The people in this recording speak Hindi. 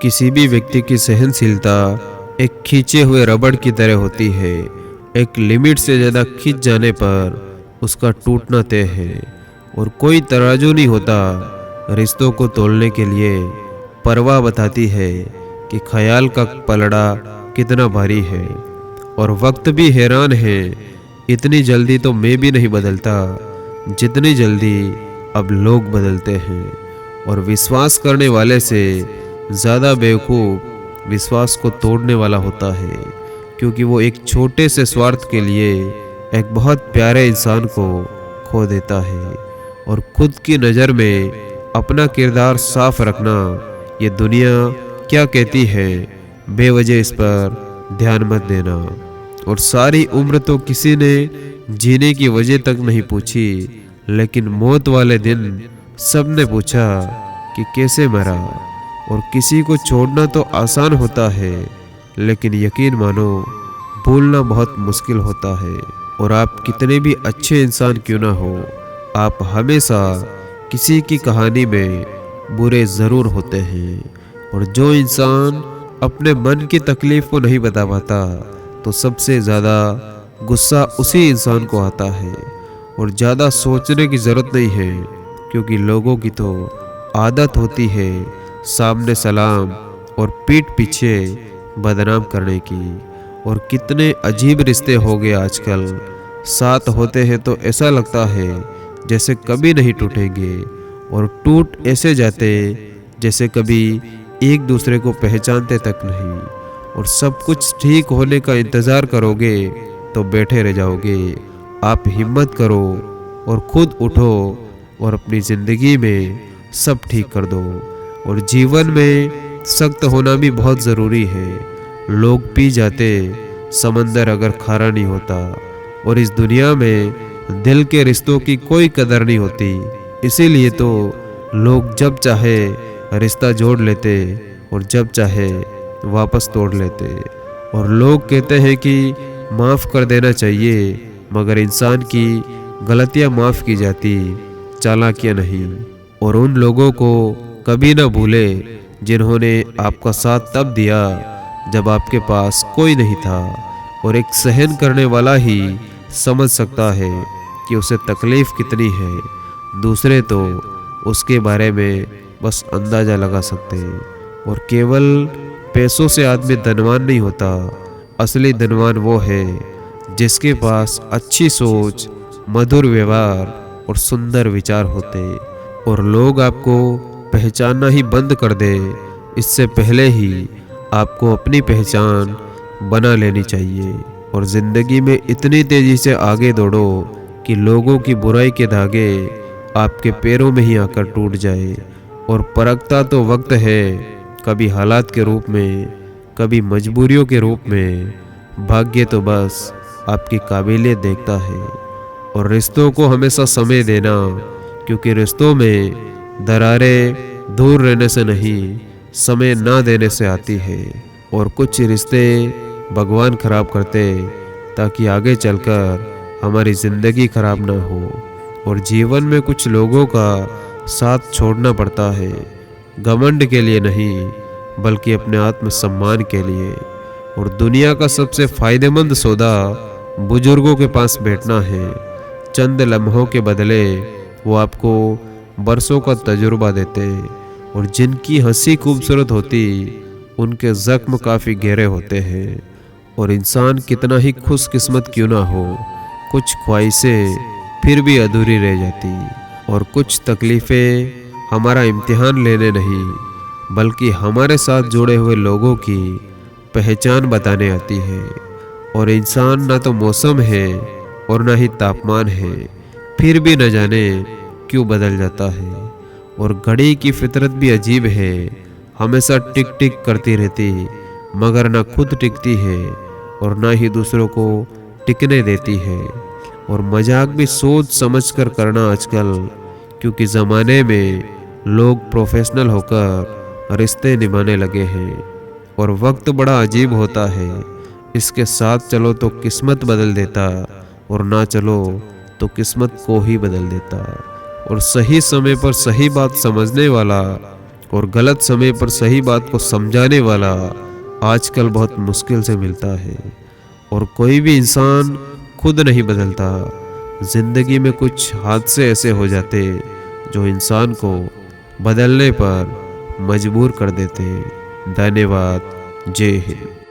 किसी भी व्यक्ति की सहनशीलता एक खींचे हुए रबड़ की तरह होती है। एक लिमिट से ज़्यादा खींच जाने पर उसका टूटना तय है और कोई तराजू नहीं होता रिश्तों को तोलने के लिए। परवाह बताती है कि ख्याल का पलड़ा कितना भारी है और वक्त भी हैरान है। इतनी जल्दी तो मैं भी नहीं बदलता जितनी जल्दी अब लोग बदलते हैं। और विश्वास करने वाले से ज़्यादा बेवकूफ़ विश्वास को तोड़ने वाला होता है, क्योंकि वो एक छोटे से स्वार्थ के लिए एक बहुत प्यारे इंसान को खो देता है। और खुद की नज़र में अपना किरदार साफ रखना, ये दुनिया क्या कहती है बेवजह इस पर ध्यान मत देना। और सारी उम्र तो किसी ने जीने की वजह तक नहीं पूछी, लेकिन मौत वाले दिन सबने पूछा कि कैसे मरा। और किसी को छोड़ना तो आसान होता है, लेकिन यकीन मानो भूलना बहुत मुश्किल होता है। और आप कितने भी अच्छे इंसान क्यों ना हो, आप हमेशा किसी की कहानी में बुरे ज़रूर होते हैं। और जो इंसान अपने मन की तकलीफ़ को नहीं बता पाता, तो सबसे ज़्यादा गुस्सा उसी इंसान को आता है। और ज़्यादा सोचने की ज़रूरत नहीं है, क्योंकि लोगों की तो आदत होती है सामने सलाम और पीठ पीछे बदनाम करने की। और कितने अजीब रिश्ते हो गए आजकल, साथ होते हैं तो ऐसा लगता है जैसे कभी नहीं टूटेंगे, और टूट ऐसे जाते जैसे कभी एक दूसरे को पहचानते तक नहीं। और सब कुछ ठीक होने का इंतज़ार करोगे तो बैठे रह जाओगे। आप हिम्मत करो और खुद उठो और अपनी ज़िंदगी में सब ठीक कर दो। और जीवन में सख्त होना भी बहुत ज़रूरी है। लोग पी जाते समंदर अगर खारा नहीं होता। और इस दुनिया में दिल के रिश्तों की कोई कदर नहीं होती, इसीलिए तो लोग जब चाहे रिश्ता जोड़ लेते और जब चाहे वापस तोड़ लेते। और लोग कहते हैं कि माफ़ कर देना चाहिए, मगर इंसान की गलतियां माफ़ की जाती, चालाकियां नहीं। और उन लोगों को कभी ना भूले जिन्होंने आपका साथ तब दिया जब आपके पास कोई नहीं था। और एक सहन करने वाला ही समझ सकता है कि उसे तकलीफ़ कितनी है। दूसरे तो उसके बारे में बस अंदाज़ा लगा सकते हैं। और केवल पैसों से आदमी धनवान नहीं होता, असली धनवान वो है जिसके पास अच्छी सोच, मधुर व्यवहार और सुंदर विचार होते। और लोग आपको पहचानना ही बंद कर दे, इससे पहले ही आपको अपनी पहचान बना लेनी चाहिए। और ज़िंदगी में इतनी तेज़ी से आगे दौड़ो कि लोगों की बुराई के धागे आपके पैरों में ही आकर टूट जाए। और परखता तो वक्त है, कभी हालात के रूप में, कभी मजबूरियों के रूप में। भाग्य तो बस आपकी काबिलियत देखता है। और रिश्तों को हमेशा समय देना, क्योंकि रिश्तों में दरारें दूर रहने से नहीं, समय ना देने से आती है। और कुछ रिश्ते भगवान खराब करते ताकि आगे चलकर हमारी ज़िंदगी खराब ना हो। और जीवन में कुछ लोगों का साथ छोड़ना पड़ता है, घमंड के लिए नहीं, बल्कि अपने आत्मसम्मान के लिए। और दुनिया का सबसे फ़ायदेमंद सौदा बुजुर्गों के पास बैठना है। चंद लम्हों के बदले वो आपको बरसों का तजुर्बा देते। और जिनकी हंसी खूबसूरत होती, उनके ज़ख्म काफ़ी गहरे होते हैं। और इंसान कितना ही खुशकिस्मत क्यों ना हो, कुछ ख्वाहिशें फिर भी अधूरी रह जाती। और कुछ तकलीफ़ें हमारा इम्तिहान लेने नहीं, बल्कि हमारे साथ जुड़े हुए लोगों की पहचान बताने आती है। और इंसान ना तो मौसम है और ना ही तापमान है, फिर भी न जाने क्यों बदल जाता है। और घड़ी की फितरत भी अजीब है, हमेशा टिक टिक करती रहती, मगर ना खुद टिकती है और ना ही दूसरों को टिकने देती है। और मजाक भी सोच समझ कर करना आजकल, क्योंकि ज़माने में लोग प्रोफेशनल होकर रिश्ते निभाने लगे हैं। और वक्त बड़ा अजीब होता है, इसके साथ चलो तो किस्मत बदल देता, और ना चलो तो किस्मत को ही बदल देता। और सही समय पर सही बात समझने वाला और गलत समय पर सही बात को समझाने वाला आजकल बहुत मुश्किल से मिलता है। और कोई भी इंसान खुद नहीं बदलता। जिंदगी में कुछ हादसे ऐसे हो जाते जो इंसान को बदलने पर मजबूर कर देते। धन्यवाद। जय हिंद।